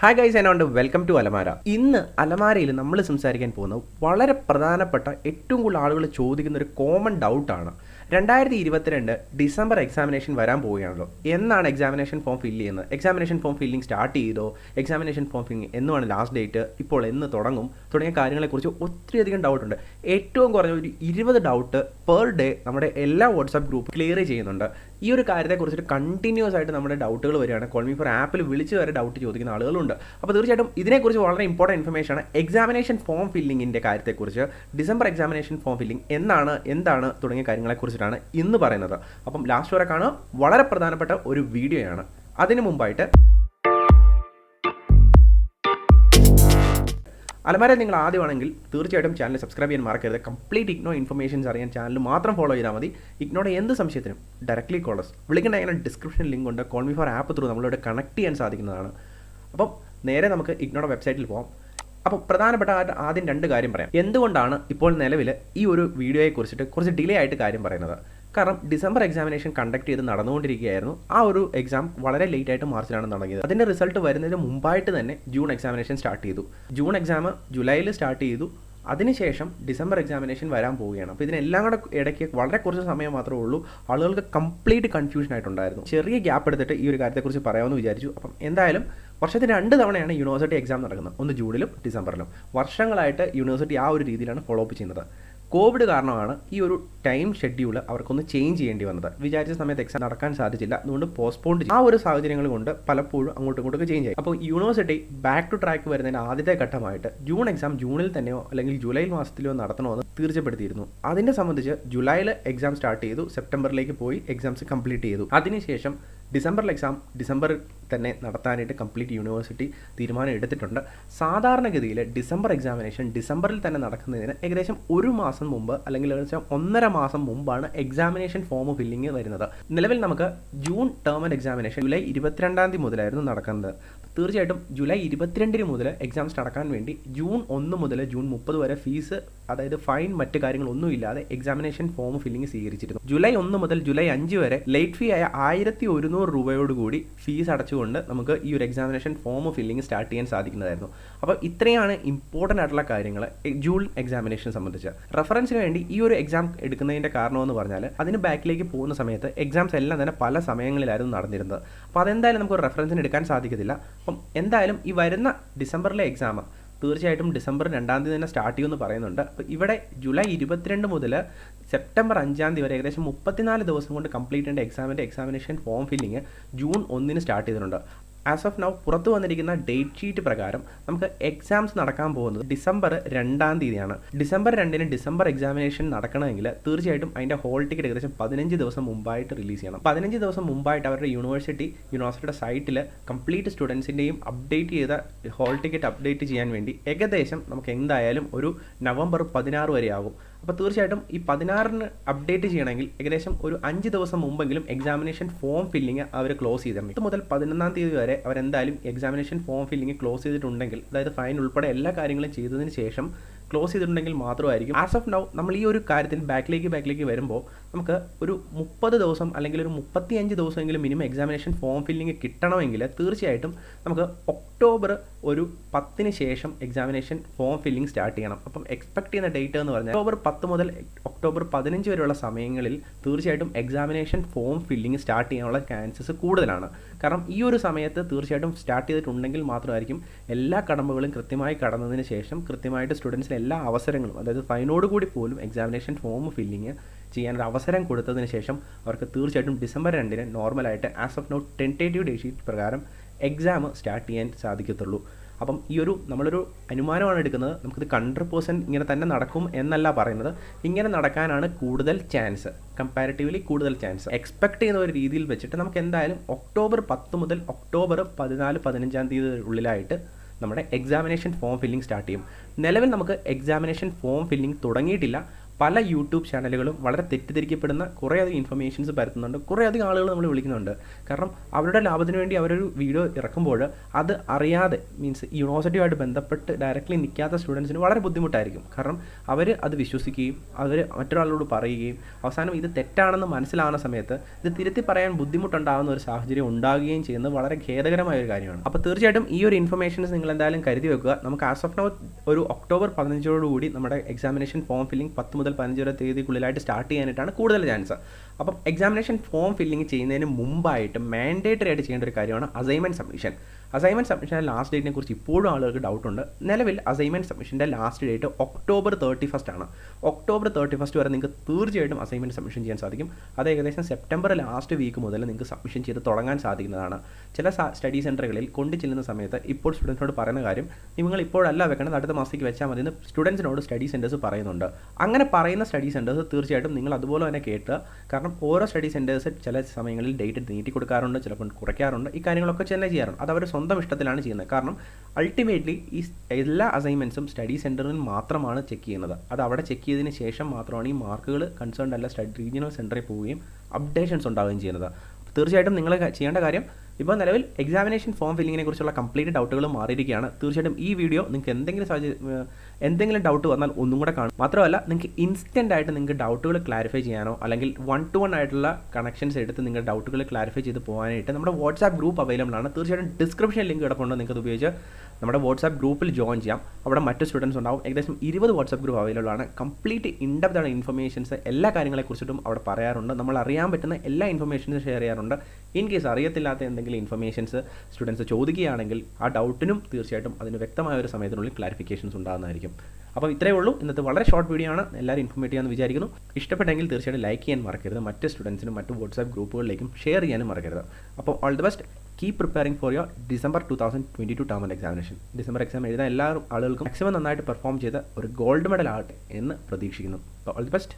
Hi guys and welcome to Alamara. ഇന്ന് അലമാരയിൽ നമ്മൾ സംസാരിക്കാൻ പോകുന്നത് വളരെ പ്രധാനപ്പെട്ട ഏറ്റവും കൂടുതൽ ആളുകൾ ചോദിക്കുന്ന ഒരു കോമൺ ഡൗട്ടാണ്. 2022 ഡിസംബർ എക്സാമിനേഷൻ വരാൻ പോവുകയാണല്ലോ. എന്നാണ് എക്സാമിനേഷൻ ഫോം ഫില്ല് ചെയ്യുന്നത്? എക്സാമിനേഷൻ ഫോം ഫില്ലിംഗ് സ്റ്റാർട്ട് ചെയ്തോ? എക്സാമിനേഷൻ ഫോം ഫില്ലിംഗ് എന്നുമാണ് ലാസ്റ്റ് ഡേറ്റ്? ഇപ്പോൾ എന്ന് തുടങ്ങും? തുടങ്ങിയ കാര്യങ്ങളെക്കുറിച്ച് ഒത്തിരിയധികം ഡൗട്ടുണ്ട്. ഏറ്റവും കുറഞ്ഞ ഒരു 20 ഡൗട്ട് പെർ ഡേ നമ്മുടെ എല്ലാ വാട്സാപ്പ് ഗ്രൂപ്പ് ക്ലിയർ ചെയ്യുന്നുണ്ട്. ഈ ഒരു കാര്യത്തെക്കുറിച്ചിട്ട് കണ്ടിന്യൂസ് ആയിട്ട് നമ്മുടെ ഡൗട്ടുകൾ വരികയാണ്. കോൾ മീ ഫോർ ആപ്പിൽ വിളിച്ച് വരെ ഡൗട്ട് ചോദിക്കുന്ന ആളുകളുണ്ട്. അപ്പോൾ തീർച്ചയായിട്ടും ഇതിനെക്കുറിച്ച് വളരെ ഇമ്പോർട്ടൻറ്റ് ഇൻഫർമേഷൻ ആണ്. എക്സാമിനേഷൻ ഫോം ഫില്ലിങ്ങിൻ്റെ കാര്യത്തെക്കുറിച്ച്, ഡിസംബർ എക്സാമിനേഷൻ ഫോം ഫില്ലിംഗ് എന്താണ് തുടങ്ങിയ കാര്യങ്ങളെക്കുറിച്ചിട്ടാണ് ഇന്ന് പറയുന്നത്. അപ്പം ലാസ്റ്റ് വരെ കാണുക. വളരെ പ്രധാനപ്പെട്ട ഒരു വീഡിയോയാണ്. അതിനു മുമ്പായിട്ട് അലമാര നിങ്ങൾ ആദ്യമാണെങ്കിൽ തീർച്ചയായിട്ടും ചാനൽ സബ്സ്ക്രൈബ് ചെയ്യാൻ മറക്കരുത്. കംപ്ലീറ്റ് ഇഗ്നോ ഇൻഫർമേഷൻസ് അറിയാൻ ചാനൽ മാത്രം ഫോളോ ചെയ്താൽ മതി. ഇഗ്നോയുടെ എന്ത് സംശയത്തിനും ഡയറക്ട്ലി കോളേഴ്സ് വിളിക്കേണ്ട. അങ്ങനെ ഡിസ്ക്രിപ്ഷൻ ലിങ്ക് ഉണ്ട്. Call me for app through നമ്മളിവിടെ കണക്ട് ചെയ്യാൻ സാധിക്കുന്നതാണ്. അപ്പം നേരെ നമുക്ക് ഇഗ്നോയുടെ വെബ്സൈറ്റിൽ പോകാം. അപ്പോൾ പ്രധാനപ്പെട്ട ആദ്യം രണ്ട് കാര്യം പറയാം. എന്തുകൊണ്ടാണ് ഇപ്പോൾ നിലവിൽ ഈ ഒരു വീഡിയോയെക്കുറിച്ചിട്ട് കുറച്ച് ഡിലേ ആയിട്ട് കാര്യം പറയുന്നത്? കാരണം ഡിസംബർ എക്സാമിനേഷൻ കണ്ടക്ട് ചെയ്ത് നടന്നുകൊണ്ടിരിക്കുകയായിരുന്നു. ആ ഒരു എക്സാം വളരെ ലേറ്റ് ആയിട്ട് മാർച്ചിലാണ് തുടങ്ങിയത്. അതിൻ്റെ റിസൾട്ട് വരുന്നതിന് മുമ്പായിട്ട് തന്നെ ജൂൺ എക്സാമിനേഷൻ സ്റ്റാർട്ട് ചെയ്തു. ജൂൺ എക്സാം ജൂലൈയിൽ സ്റ്റാർട്ട് ചെയ്തു. അതിനുശേഷം ഡിസംബർ എക്സാമിനേഷൻ വരാൻ പോവുകയാണ്. അപ്പോൾ ഇതിനെല്ലാം കൂടെ ഇടയ്ക്ക് വളരെ കുറച്ച് സമയം മാത്രമേ ഉള്ളൂ. ആളുകൾക്ക് കംപ്ലീറ്റ് കൺഫ്യൂഷൻ ആയിട്ടുണ്ടായിരുന്നു. ചെറിയ ഗ്യാപ്പ് എടുത്തിട്ട് ഈ ഒരു കാര്യത്തെക്കുറിച്ച് പറയാമെന്ന് വിചാരിച്ചു. അപ്പം എന്തായാലും വർഷത്തിൽ 2 തവണയാണ് യൂണിവേഴ്സിറ്റി എക്സാം നടക്കുന്നത്. ഒന്ന് ജൂണിലും ഡിസംബറിലും. വർഷങ്ങളായിട്ട് യൂണിവേഴ്സിറ്റി ആ ഒരു രീതിയിലാണ് ഫോളോ അപ്പ് ചെയ്യുന്നത്. കോവിഡ് കാരണമാണ് ഈ ഒരു ടൈം ഷെഡ്യൂൾ അവർക്കൊന്ന് ചേഞ്ച് ചെയ്യേണ്ടി വന്നത്. വിചാരിച്ച സമയത്ത് എക്സാം നടക്കാൻ സാധിച്ചില്ല. അതുകൊണ്ട് പോസ്റ്റ്പോൺ ചെയ്തു. ആ ഒരു സാഹചര്യങ്ങൾ കൊണ്ട് പലപ്പോഴും അങ്ങോട്ടും ഇങ്ങോട്ടൊക്കെ ചേഞ്ച് ആയി. അപ്പോൾ യൂണിവേഴ്സിറ്റി ബാക്ക് ടു ട്രാക്ക് വരുന്നതിന് ആദ്യത്തെ ഘട്ടമായിട്ട് ജൂൺ എക്സാം ജൂണിൽ തന്നെയോ അല്ലെങ്കിൽ ജൂലൈ മാസത്തിലോ നടത്തണമെന്ന് തീർച്ചപ്പെടുത്തിയിരുന്നു. അതിനെ സംബന്ധിച്ച് ജൂലൈയിൽ എക്സാം സ്റ്റാർട്ട് ചെയ്തു. സെപ്റ്റംബറിലേക്ക് പോയി എക്സാംസ് കംപ്ലീറ്റ് ചെയ്തു. അതിനുശേഷം ഡിസംബറിൽ എക്സാം ഡിസംബറിൽ തന്നെ നടത്താനായിട്ട് കംപ്ലീറ്റ് യൂണിവേഴ്സിറ്റി തീരുമാനം എടുത്തിട്ടുണ്ട്. സാധാരണഗതിയിൽ ഡിസംബർ എക്സാമിനേഷൻ ഡിസംബറിൽ തന്നെ നടക്കുന്നതിന് ഏകദേശം 1 മാസം മുമ്പ് അല്ലെങ്കിൽ ഏകദേശം 1.5 മാസം മുമ്പാണ് എക്സാമിനേഷൻ ഫോം ഫില്ലിംഗ് വരുന്നത്. നിലവിൽ നമുക്ക് June term and examination July 22-ാം തീയതി മുതലായിരുന്നു നടക്കുന്നത്. തീർച്ചയായിട്ടും ജൂലൈ 22 മുതൽ എക്സാംസ് നടക്കാൻ വേണ്ടി ജൂൺ 1 മുതൽ ജൂൺ 30 വരെ ഫീസ്, അതായത് ഫൈൻ മറ്റ് കാര്യങ്ങളൊന്നും ഇല്ലാതെ എക്സാമിനേഷൻ ഫോം ഫില്ലിംഗ് സ്വീകരിച്ചിരുന്നു. ജൂലൈ 1 മുതൽ ജൂലൈ 5 വരെ ലേറ്റ് ഫീ ആയ 1100 രൂപയോടുകൂടി ഫീസ് അടച്ചുകൊണ്ട് നമുക്ക് ഈ ഒരു എക്സാമിനേഷൻ ഫോം ഫില്ലിംഗ് സ്റ്റാർട്ട് ചെയ്യാൻ സാധിക്കുന്നതായിരുന്നു. അപ്പോൾ ഇത്രയാണ് ഇമ്പോർട്ടൻ്റ് ആയിട്ടുള്ള കാര്യങ്ങൾ ജൂൺ എക്സാമിനേഷൻ സംബന്ധിച്ച്. റെഫറൻസിന് വേണ്ടി ഈ ഒരു എക്സാം എടുക്കുന്നതിൻ്റെ കാരണമെന്ന് പറഞ്ഞാൽ അതിന് ബാക്കിലേക്ക് പോകുന്ന സമയത്ത് എക്സാംസ് എല്ലാം തന്നെ പല സമയങ്ങളിലായിരുന്നു നടന്നിരുന്നത്. അപ്പോൾ അതെന്തായാലും നമുക്ക് റെഫറൻസിന് എടുക്കാൻ സാധിക്കത്തില്ല. അപ്പം എന്തായാലും ഈ വരുന്ന ഡിസംബറിലെ എക്സാം തീർച്ചയായിട്ടും ഡിസംബർ 2-ാം തീയതി തന്നെ സ്റ്റാർട്ട് ചെയ്യുമെന്ന് പറയുന്നുണ്ട്. അപ്പോൾ ഇവിടെ ജൂലൈ 22 മുതൽ സെപ്റ്റംബർ 5-ാം തീയതി വരെ ഏകദേശം 34 ദിവസം കൊണ്ട് കംപ്ലീറ്റ് ചെയ്യേണ്ട എക്സാമിനേഷൻ ഫോം ഫില്ലിംഗ് ജൂൺ 1-ന് സ്റ്റാർട്ട് ചെയ്തിട്ടുണ്ട്. ആസ് ഓഫ് നൗ പുറത്തു വന്നിരിക്കുന്ന ഡേറ്റ് ഷീറ്റ് പ്രകാരം നമുക്ക് എക്സാംസ് നടക്കാൻ പോകുന്നത് ഡിസംബർ 2-ാം തീയതിയാണ്. ഡിസംബർ 2-ന് ഡിസംബർ എക്സാമിനേഷൻ നടക്കണമെങ്കിൽ തീർച്ചയായിട്ടും അതിൻ്റെ ഹോൾ ടിക്കറ്റ് ഏകദേശം 15 ദിവസം മുമ്പായിട്ട് റിലീസ് ചെയ്യണം. 15 ദിവസം മുമ്പായിട്ട് അവരുടെ യൂണിവേഴ്സിറ്റിയുടെ സൈറ്റിൽ കംപ്ലീറ്റ് സ്റ്റുഡൻസിൻ്റെയും അപ്ഡേറ്റ് ചെയ്ത ഹോൾ ടിക്കറ്റ് അപ്ഡേറ്റ് ചെയ്യാൻ വേണ്ടി ഏകദേശം നമുക്ക് എന്തായാലും ഒരു നവംബർ 16 വരെ ആകും. അപ്പോൾ തീർച്ചയായിട്ടും ഈ 16-ന് അപ്ഡേറ്റ് ചെയ്യണമെങ്കിൽ ഏകദേശം ഒരു 5 ദിവസം മുമ്പെങ്കിലും എക്സാമിനേഷൻ ഫോം ഫില്ലിംഗ് അവർ ക്ലോസ് ചെയ്തിട്ടുണ്ട്. 8 മുതൽ 11-ാം തീയതി വരെ അവരെന്തായാലും എക്സാമിനേഷൻ ഫോം ഫില്ലിംഗ് ക്ലോസ് ചെയ്തിട്ടുണ്ടെങ്കിൽ, അതായത് ഫൈൻ ഉൾപ്പെടെ എല്ലാ കാര്യങ്ങളും ചെയ്തതിന് ശേഷം ക്ലോസ് ചെയ്തിട്ടുണ്ടെങ്കിൽ മാത്രമായിരിക്കും. ആസ് ഓഫ് നൗ നമ്മൾ ഈ ഒരു കാര്യത്തിൽ ബാക്കിലേക്ക് വരുമ്പോൾ നമുക്ക് ഒരു 30 ദിവസം അല്ലെങ്കിൽ ഒരു 35 ദിവസമെങ്കിലും മിനിമം എക്സാമിനേഷൻ ഫോം ഫില്ലിംഗ് കിട്ടണമെങ്കിൽ തീർച്ചയായിട്ടും നമുക്ക് ഒക്ടോബർ 10-ന് ശേഷം എക്സാമിനേഷൻ ഫോം ഫില്ലിംഗ് സ്റ്റാർട്ട് ചെയ്യണം. അപ്പം എക്സ്പെക്ട് ചെയ്യുന്ന ഡേറ്റ് എന്ന് പറഞ്ഞാൽ ഒക്ടോബർ 10 മുതൽ ഒക്ടോബർ 15 വരെയുള്ള സമയങ്ങളിൽ തീർച്ചയായിട്ടും എക്സാമിനേഷൻ ഫോം ഫില്ലിംഗ് സ്റ്റാർട്ട് ചെയ്യാനുള്ള ചാൻസസ് കൂടുതലാണ്. കാരണം ഈ ഒരു സമയത്ത് തീർച്ചയായിട്ടും സ്റ്റാർട്ട് ചെയ്തിട്ടുണ്ടെങ്കിൽ മാത്രമായിരിക്കും എല്ലാ കടമ്പകളും കൃത്യമായി കടന്നതിന് ശേഷം കൃത്യമായിട്ട് സ്റ്റുഡൻസിന് എല്ലാ അവസരങ്ങളും, അതായത് ഫൈനോട് കൂടി പോലും എക്സാമിനേഷൻ ഫോം ഫില്ലിംഗ് ചെയ്യാനൊരു അവസരം കൊടുത്തതിന് ശേഷം അവർക്ക് തീർച്ചയായിട്ടും ഡിസംബർ 2-ന് നോർമലായിട്ട് as of now tentative day sheet പ്രകാരം എക്സാം സ്റ്റാർട്ട് ചെയ്യാൻ സാധിക്കത്തുള്ളൂ. അപ്പം ഈ ഒരു നമ്മളൊരു അനുമാനമാണ് എടുക്കുന്നത്. നമുക്കിത് 100% ഇങ്ങനെ തന്നെ നടക്കും എന്നല്ല പറയുന്നത്. ഇങ്ങനെ നടക്കാനാണ് കൂടുതൽ ചാൻസ്, കമ്പാരിറ്റീവ്ലി കൂടുതൽ ചാൻസ്. എക്സ്പെക്ട് ചെയ്യുന്ന ഒരു രീതിയിൽ വെച്ചിട്ട് നമുക്ക് എന്തായാലും ഒക്ടോബർ 10 മുതൽ ഒക്ടോബർ 14-15-ാം തീയതി ഉള്ളിലായിട്ട് നമ്മുടെ എക്സാമിനേഷൻ ഫോം ഫില്ലിംഗ് സ്റ്റാർട്ട് ചെയ്യും. നിലവിൽ നമുക്ക് എക്സാമിനേഷൻ ഫോം ഫില്ലിംഗ് തുടങ്ങിയിട്ടില്ല. പല യൂട്യൂബ് ചാനലുകളും വളരെ തെറ്റിദ്ധരിക്കപ്പെടുന്ന കുറേയധികം ഇൻഫർമേഷൻസ് പരത്തുന്നുണ്ട്. കുറേയധികം ആളുകൾ നമ്മൾ വിളിക്കുന്നുണ്ട്. കാരണം അവരുടെ ലാഭത്തിന് വേണ്ടി അവരൊരു വീഡിയോ ഇറക്കുമ്പോൾ അത് അറിയാതെ മീൻസ് യൂണിവേഴ്സിറ്റിയുമായിട്ട് ബന്ധപ്പെട്ട് ഡയറക്റ്റ്ലി നിൽക്കാത്ത സ്റ്റുഡൻസിന് വളരെ ബുദ്ധിമുട്ടായിരിക്കും. കാരണം അവർ അത് വിശ്വസിക്കുകയും അവർ മറ്റൊരാളോട് പറയുകയും അവസാനം ഇത് തെറ്റാണെന്ന് മനസ്സിലാവുന്ന സമയത്ത് ഇത് തിരുത്തി പറയാൻ ബുദ്ധിമുട്ടുണ്ടാകുന്ന ഒരു സാഹചര്യം ഉണ്ടാകുകയും ചെയ്യുന്നത് വളരെ ഖേദകരമായ ഒരു കാര്യമാണ്. അപ്പോൾ തീർച്ചയായിട്ടും ഈ ഒരു ഇൻഫർമേഷൻസ് നിങ്ങൾ എന്തായാലും കരുതി വെക്കുക. നമുക്ക് ആസ് ഓഫ് നൗ ഒരു ഒക്ടോബർ 15 നമ്മുടെ എക്സാമിനേഷൻ ഫോം ഫില്ലിംഗ് 10 മുതൽ 15 തീയതിക്കുള്ളിലായിട്ട് സ്റ്റാർട്ട് ചെയ്യാനായിട്ടാണ് കൂടുതൽ ചാൻസ്. അപ്പം എക്സാമിനേഷൻ ഫോം ഫില്ലിംഗ് ചെയ്യുന്നതിന് മുമ്പായിട്ട് മാൻഡേറ്ററി ആയിട്ട് ചെയ്യേണ്ട ഒരു കാര്യമാണ് അസൈൻമെൻറ്റ് സബ്മിഷൻ. അസൈൻമെൻറ്റ് സബ്മിഷൻ്റെ ലാസ്റ്റ് ഡേറ്റിനെ കുറിച്ച് ഇപ്പോഴും ആളുകൾക്ക് ഡൗട്ടുണ്ട്. നിലവിൽ അസൈൻമെൻറ്റ് സബ്മിഷൻ്റെ ലാസ്റ്റ് ഡേറ്റ് ഒക്ടോബർ 31 ആണ്. ഒക്ടോബർ 31 വരെ നിങ്ങൾക്ക് തീർച്ചയായിട്ടും അസൈൻമെൻറ്റ് സബ്മിഷൻ ചെയ്യാൻ സാധിക്കും. അത് ഏകദേശം സെപ്റ്റംബർ ലാസ്റ്റ് വീക്ക് മുതൽ നിങ്ങൾക്ക് സബ്മിഷൻ ചെയ്ത് തുടങ്ങാൻ സാധിക്കുന്നതാണ്. ചില സ്റ്റഡി സെൻറ്ററുകളിൽ കൊണ്ടു ചെല്ലുന്ന സമയത്ത് ഇപ്പോൾ സ്റ്റുഡൻസിനോട് പറയുന്ന കാര്യം നിങ്ങൾ ഇപ്പോഴല്ല വെക്കണം, അടുത്ത മാസത്തേക്ക് വെച്ചാൽ മതി എന്ന് സ്റ്റുഡൻസിനോട് സ്റ്റഡി സെൻറ്റേഴ്സ് പറയുന്നുണ്ട്. അങ്ങനെ പറയുന്ന സ്റ്റഡി സെൻറ്റേഴ്സ് തീർച്ചയായിട്ടും നിങ്ങൾ അതുപോലെ തന്നെ കേട്ടുക. കാരണം ഓരോ സ്റ്റഡി സെൻറ്റേഴ്സ് ചില സമയങ്ങളിൽ ഡേറ്റ് നീട്ടി കൊടുക്കാറുണ്ട്, ചിലപ്പോൾ കുറയ്ക്കാറുണ്ട്. ഈ കാര്യങ്ങളൊക്കെ തന്നെ ചെയ്യാറുണ്ട്. അത് അവർ സ്വന്തം ഇഷ്ടത്തിലാണ് ചെയ്യുന്നത്. കാരണം അൾട്ടിമേറ്റ്ലി ഈ എല്ലാ അസൈൻമെൻറ്റ്സും സ്റ്റഡി സെൻറ്ററിൽ മാത്രമാണ് ചെക്ക് ചെയ്യുന്നത്. അത് അവിടെ ചെക്ക് ചെയ്തതിന് ശേഷം മാത്രമാണ് ഈ മാർക്കുകൾ കൺസേൺഡ് അല്ല റീജിയണൽ സെൻറ്ററിൽ പോവുകയും അപ്ഡേഷൻസ് ഉണ്ടാവുകയും ചെയ്യുന്നത്. തീർച്ചയായിട്ടും നിങ്ങൾ ചെയ്യേണ്ട കാര്യം ഇപ്പോൾ നിലവിൽ എക്സാമിനേഷൻ ഫോം ഫില്ലിങ്ങിനെ കുറിച്ചുള്ള കംപ്ലീറ്റ് ഡൗട്ടുകൾ മാറിയിരിക്കുകയാണ്. തീർച്ചയായിട്ടും ഈ വീഡിയോ നിങ്ങൾക്ക് എന്തെങ്കിലും ഡൗട്ട് വന്നാൽ ഒന്നും കൂടെ കാണും. മാത്രമല്ല നിങ്ങൾക്ക് ഇൻസ്റ്റൻ്റ് ആയിട്ട് നിങ്ങൾക്ക് ഡൗട്ടുകൾ ക്ലാരിഫൈ ചെയ്യാനോ അല്ലെങ്കിൽ 1-to-1 ആയിട്ടുള്ള കണക്ഷൻസ് എടുത്ത് നിങ്ങളുടെ ഡൗട്ടുകൾ ക്ലാരിഫൈ ചെയ്ത് പോകാനായിട്ട് നമ്മുടെ വാട്സാപ്പ് ഗ്രൂപ്പ് അവൈലബിൾ ആണ്. തീർച്ചയായിട്ടും ഡിസ്ക്രിപ്ഷൻ ലിങ്ക് കിടപ്പുണ്ട്. നിങ്ങൾക്ക് അത് ഉപയോഗിച്ച് നമ്മുടെ വാട്സാപ്പ് ഗ്രൂപ്പിൽ ജോയിൻ ചെയ്യാം. അവിടെ മറ്റ് സ്റ്റുഡൻസ് ഉണ്ടാവും. ഏകദേശം 20 വാട്സാപ്പ് ഗ്രൂപ്പ് അവൈലബിൾ ആണ്. കംപ്ലീറ്റ് ഇൻഡെപ്ത് ആണ് ഇൻഫർമേഷൻസ് എല്ലാ കാര്യങ്ങളെക്കുറിച്ചിട്ടും അവിടെ പറയാറുണ്ട്. നമ്മൾ അറിയാൻ പറ്റുന്ന എല്ലാ ഇൻഫർമേഷൻസും ഷെയർ ചെയ്യാറുണ്ട്. ഇൻ കേസ് അറിയത്തില്ലാത്ത എന്തെങ്കിലും ഇൻഫർമേഷൻസ് സ്റ്റുഡൻസ് ചോദിക്കുകയാണെങ്കിൽ ആ ഡൗട്ടിനും തീർച്ചയായിട്ടും അതിന് വ്യക്തമായ ഒരു സമയത്തിനുള്ളിൽ ക്ലാരിഫിക്കേഷൻസ് ഉണ്ടാകുന്നതായിരിക്കും. അപ്പോൾ ഇത്രയേ ഉള്ളൂ. ഇന്നത്തെ വളരെ ഷോർട്ട് വീഡിയോ ആണ്. എല്ലാവരും ഇൻഫോർമേറ്റ് ചെയ്യാമെന്ന് വിചാരിക്കുന്നു. ഇഷ്ടപ്പെട്ടെങ്കിൽ തീർച്ചയായിട്ടും ലൈക്ക് ചെയ്യാൻ മറക്കരുത്. മറ്റ് സ്റ്റുഡൻസിനും മറ്റ് വാട്സാപ്പ് ഗ്രൂപ്പുകളിലേക്കും ഷെയർ ചെയ്യാനും മറക്കരുത്. അപ്പോൾ all the best. Keep preparing for your December 2022 term and examination. December exam എഴുതാൻ എല്ലാ ആളുകൾക്കും മാക്സിമം നന്നായിട്ട് പെർഫോം ചെയ്ത് ഒരു ഗോൾഡ് മെഡൽ ആകട്ടെ എന്ന് പ്രതീക്ഷിക്കുന്നു. അപ്പോൾ ഓൾ ദി ബെസ്റ്റ്.